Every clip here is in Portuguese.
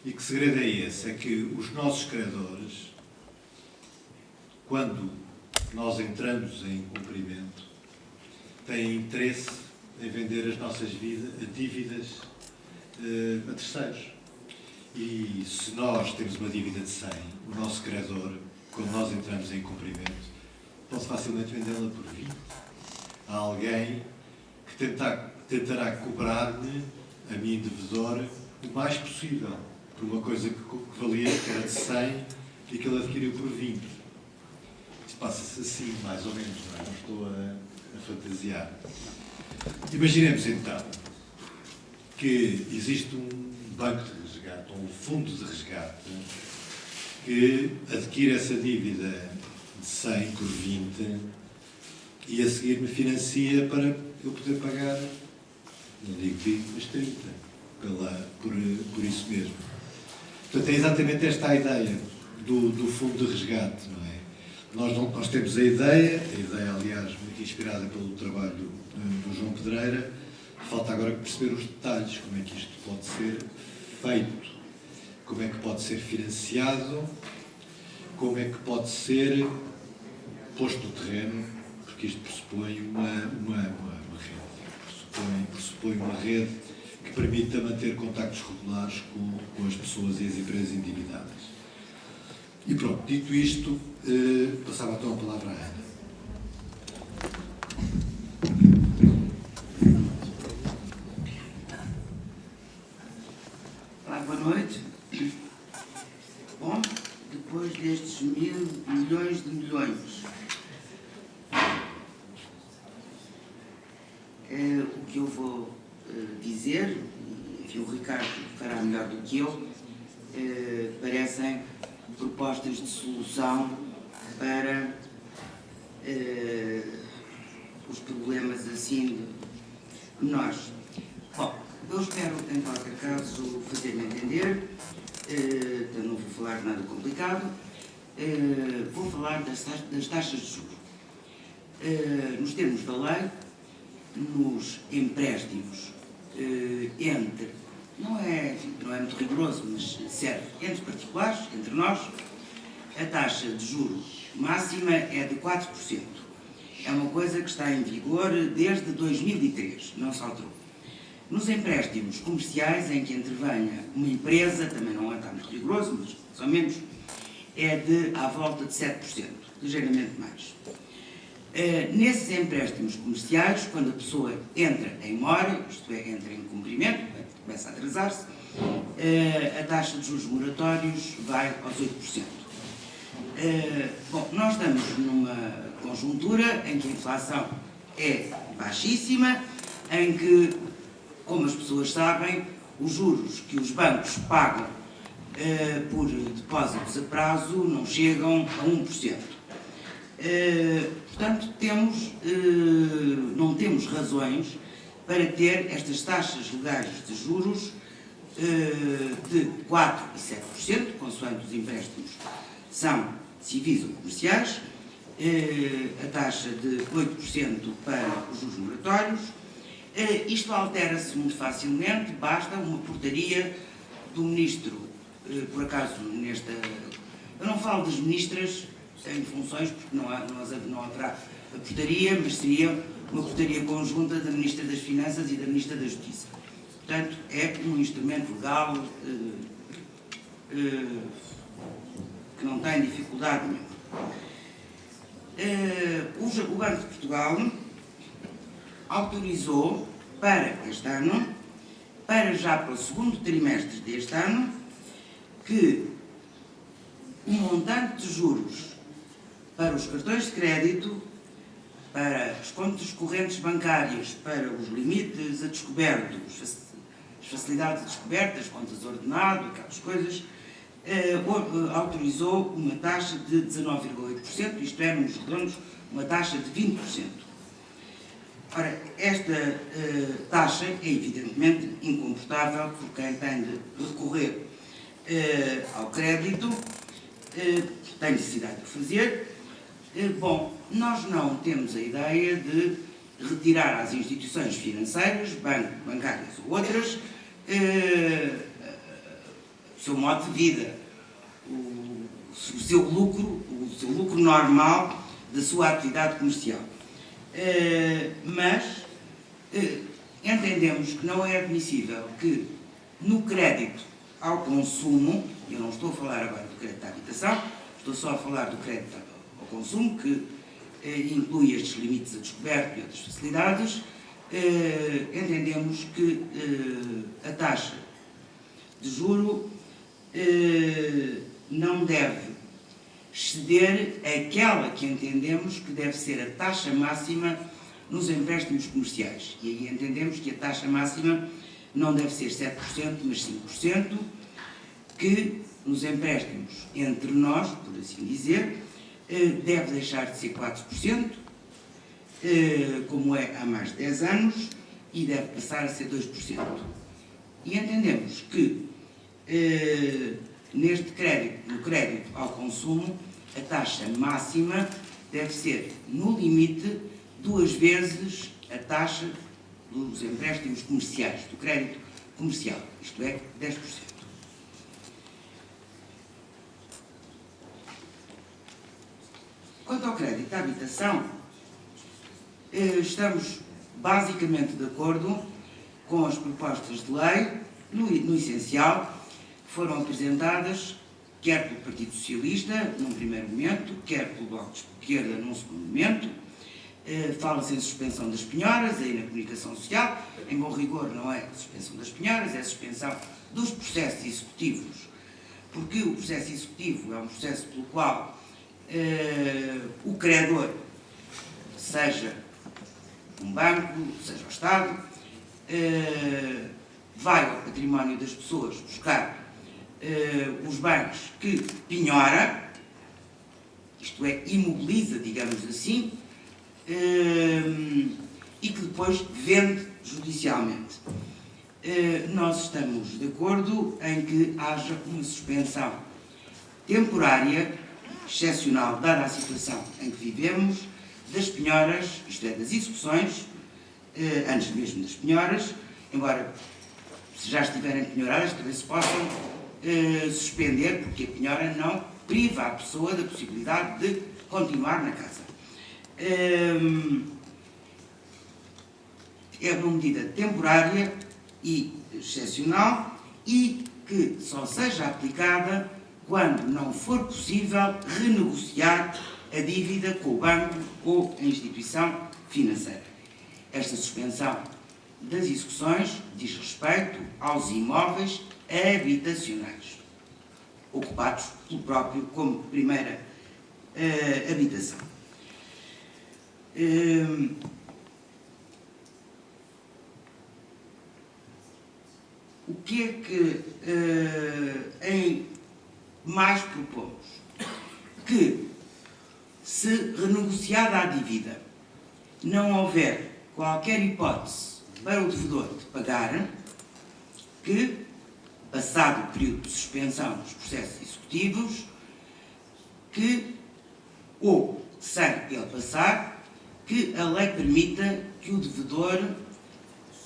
E que segredo é esse? É que os nossos credores, quando nós entramos em cumprimento, têm interesse em vender as nossas dívidas a terceiros. E se nós temos uma dívida de 100, o nosso credor, quando nós entramos em cumprimento, pode facilmente vendê-la por 20. Há alguém que tentará cobrar-me, a mim devedor, o mais possível, por uma coisa que valia, que era de 100 e que ele adquiriu por 20. Isto passa-se assim, mais ou menos, não estou a fantasiar. Imaginemos então que existe um banco de resgate, ou um fundo de resgate, que adquire essa dívida de 100 por 20 e a seguir me financia para eu poder pagar, não digo 20, mas 30, por isso mesmo. Portanto, é exatamente esta a ideia do fundo de resgate, não é? Nós temos a ideia, aliás, muito inspirada pelo trabalho do João Pedreira. Falta agora perceber os detalhes, como é que isto pode ser feito, como é que pode ser financiado, como é que pode ser posto no terreno, porque isto pressupõe uma rede, pressupõe uma rede que permita manter contactos regulares com as pessoas e as empresas endividadas. E pronto, dito isto, passava então a palavra à Ana. Olá, boa noite. Bom, depois destes milhões de milhões, o que eu vou dizer, enfim, o Ricardo fará melhor do que eu, parecem propostas de solução para os problemas assim menores. Bom, eu espero, em qualquer caso, fazer-me entender. Então não vou falar de nada complicado. Vou falar das taxas de juros. Nos termos da lei, nos empréstimos não é muito rigoroso, mas serve entre particulares, entre nós, a taxa de juros máxima é de 4%. É uma coisa que está em vigor desde 2003, não se alterou. Nos empréstimos comerciais, em que intervenha uma empresa, também não está muito rigoroso, mas mais ou menos, é à volta de 7%, ligeiramente mais. Nesses empréstimos comerciais, quando a pessoa entra em mora, isto é, entra em cumprimento, começa a atrasar-se, a taxa de juros moratórios vai aos 8%. Bom, nós estamos numa conjuntura em que a inflação é baixíssima, em que, como as pessoas sabem, os juros que os bancos pagam por depósitos a prazo não chegam a 1%. Portanto, não temos razões para ter estas taxas legais de juros de 4% e 7%, consoante os empréstimos são civis ou comerciais, a taxa de 8% para os juros moratórios. Isto altera-se muito facilmente, basta uma portaria do ministro, por acaso, eu não falo das ministras em funções, porque não haverá a portaria, mas seria uma portaria conjunta da Ministra das Finanças e da Ministra da Justiça. Portanto, é um instrumento legal que não tem dificuldade nenhuma. O Banco de Portugal autorizou para este ano, já para o segundo trimestre deste ano, que o montante de juros para os cartões de crédito, para as contas correntes bancárias, para os limites a descoberto, as facilidades a descoberto, as contas ordenado, aquelas coisas, autorizou uma taxa de 19,8%, isto é, nos redondos, uma taxa de 20%. Ora, esta taxa é evidentemente incomportável por quem tem de recorrer ao crédito, tem necessidade de o fazer. Bom, nós não temos a ideia de retirar às instituições financeiras, bancárias ou outras, seu modo de vida, o seu lucro normal da sua atividade comercial. Mas entendemos que não é admissível que no crédito ao consumo, eu não estou a falar agora do crédito à habitação, estou só a falar do crédito ao consumo, que inclui estes limites a descoberto e outras facilidades, entendemos que a taxa de juro não deve exceder aquela que entendemos que deve ser a taxa máxima nos empréstimos comerciais. E aí entendemos que a taxa máxima não deve ser 7%, mas 5%, que nos empréstimos entre nós, por assim dizer, deve deixar de ser 4%, como é há mais de 10 anos, e deve passar a ser 2%. E entendemos que neste crédito, no crédito ao consumo, a taxa máxima deve ser, no limite, 2 vezes a taxa dos empréstimos comerciais, do crédito comercial, isto é, 10%. Quanto ao crédito à habitação, estamos basicamente de acordo com as propostas de lei, no essencial, que foram apresentadas quer pelo Partido Socialista, num primeiro momento, quer pelo Bloco de Esquerda, num segundo momento. Fala-se em suspensão das penhoras, aí na comunicação social, em bom rigor não é suspensão das penhoras, é suspensão dos processos executivos, porque o processo executivo é um processo pelo qual o credor, seja um banco, seja o Estado, vai ao património das pessoas buscar os bens que penhora, isto é, imobiliza, digamos assim, e que depois vende judicialmente. Nós estamos de acordo em que haja uma suspensão temporária, excepcional, dada a situação em que vivemos, das penhoras, isto é, das execuções, antes mesmo das penhoras, embora, se já estiverem penhoradas, também se possam suspender, porque a penhora não priva a pessoa da possibilidade de continuar na casa. É uma medida temporária e excepcional e que só seja aplicada quando não for possível renegociar a dívida com o banco ou a instituição financeira. Esta suspensão das execuções diz respeito aos imóveis habitacionais, ocupados pelo próprio como primeira habitação. O que é que em mais propomos? Que, se renegociada a dívida, não houver qualquer hipótese para o devedor de pagar, que, passado o período de suspensão dos processos executivos, que, ou sem ele passar, que a lei permita que o devedor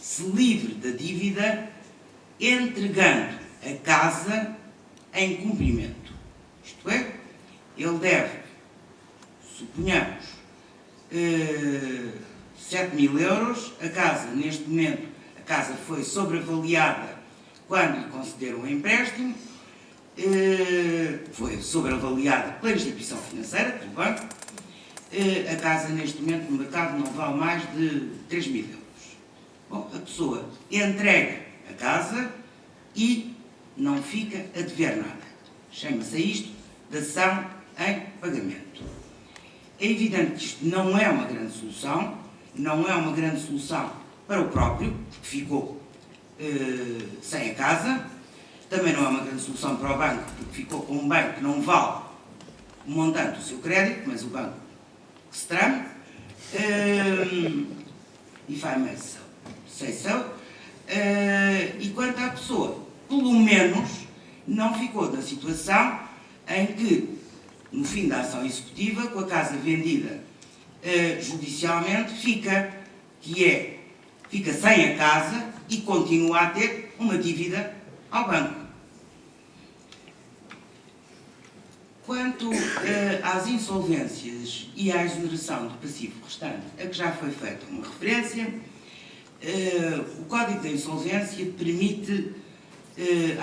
se livre da dívida entregando a casa em cumprimento. Isto é, ele deve, suponhamos, 7.000 euros, a casa, neste momento, a casa foi sobreavaliada quando lhe concederam o empréstimo, foi sobreavaliada pela instituição financeira, pelo banco, a casa, neste momento, no mercado não vale mais de 3.000 euros. Bom, a pessoa entrega a casa e não fica a dever nada. Chama-se isto de dação em pagamento. É evidente que isto não é uma grande solução, não é uma grande solução para o próprio, porque ficou sem a casa, também não é uma grande solução para o banco, porque ficou com um banco que não vale o montante do seu crédito, mas o banco que se trame, if I may say so, e quanto à pessoa, pelo menos não ficou na situação em que, no fim da ação executiva, com a casa vendida judicialmente, fica sem a casa e continua a ter uma dívida ao banco. às insolvências e à exoneração do passivo restante, a que já foi feita uma referência, o Código da Insolvência permite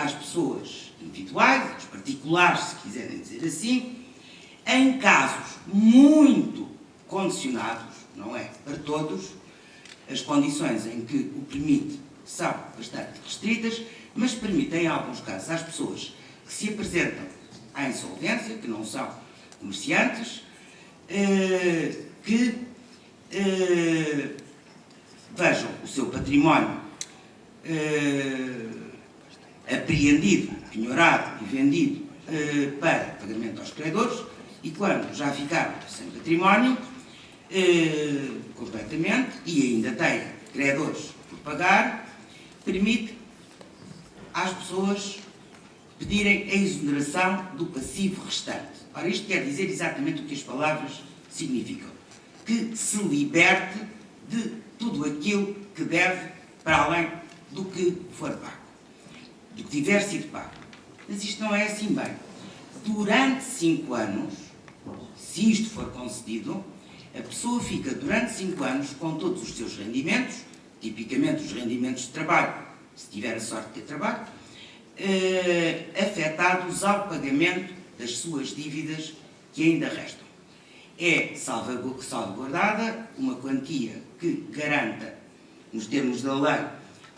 às pessoas individuais, aos particulares, se quiserem dizer assim, em casos muito condicionados, não é para todos, as condições em que o permite são bastante restritas, mas permitem, em alguns casos, às pessoas que se apresentam à insolvência, que não são comerciantes, que vejam o seu património apreendido, penhorado e vendido para pagamento aos credores, e quando já ficaram sem património, completamente, e ainda têm credores por pagar, permite às pessoas pedirem a exoneração do passivo restante. Ora, isto quer dizer exatamente o que as palavras significam. Que se liberte de tudo aquilo que deve para além do que for pago, do que tiver sido pago. Mas isto não é assim bem. Durante 5 anos, se isto for concedido, a pessoa fica durante 5 anos com todos os seus rendimentos, tipicamente os rendimentos de trabalho, se tiver a sorte de ter trabalho, afetados ao pagamento das suas dívidas que ainda restam. É salvaguardada uma quantia que garanta, nos termos da lei,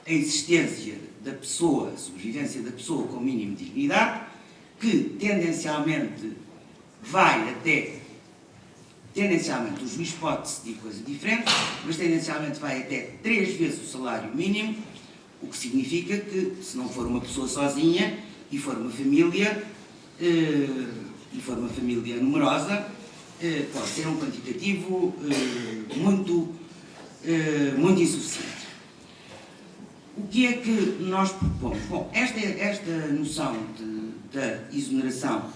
a existência da pessoa, a sobrevivência da pessoa com o mínimo de dignidade, que tendencialmente vai até, o juiz pode decidir coisa diferente, mas tendencialmente vai até 3 vezes o salário mínimo, o que significa que, se não for uma pessoa sozinha e for uma família, numerosa, pode ser um quantitativo muito insuficiente. O que é que nós propomos? Bom, esta noção da exoneração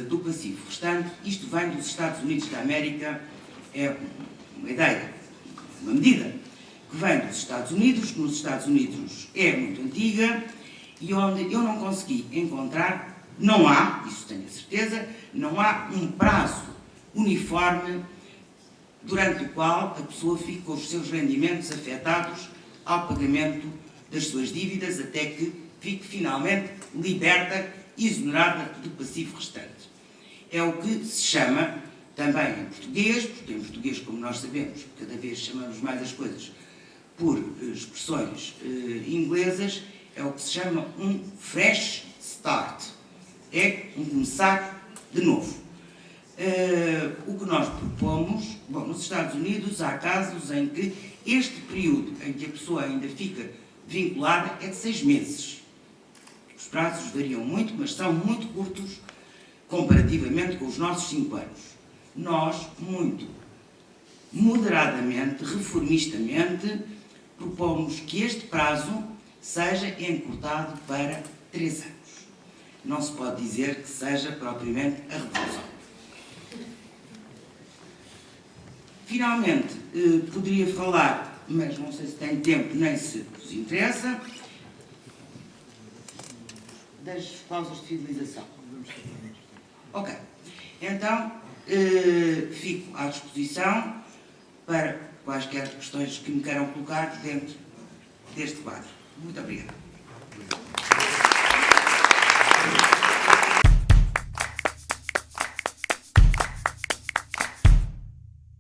do passivo restante, isto vem dos Estados Unidos da América, é uma ideia, uma medida que vem dos Estados Unidos, que nos Estados Unidos é muito antiga e onde eu não consegui encontrar, não há, isso tenho a certeza, não há um prazo uniforme durante o qual a pessoa fica com os seus rendimentos afetados ao pagamento das suas dívidas até que fique finalmente liberta, exonerada do passivo restante. É o que se chama, também em português, porque em português, como nós sabemos, cada vez chamamos mais as coisas por expressões inglesas, é o que se chama um fresh start. É um começar de novo. O que nós propomos, bom, nos Estados Unidos há casos em que este período em que a pessoa ainda fica vinculada é de 6 meses. Os prazos variam muito, mas são muito curtos comparativamente com os nossos 5 anos. Nós, muito moderadamente, reformistamente, propomos que este prazo seja encurtado para 3 anos. Não se pode dizer que seja propriamente a revolução. Finalmente, poderia falar, mas não sei se tem tempo nem se vos interessa, das cláusulas de fidelização. Ok. Então, fico à disposição para quaisquer questões que me queiram colocar dentro deste quadro. Muito obrigado.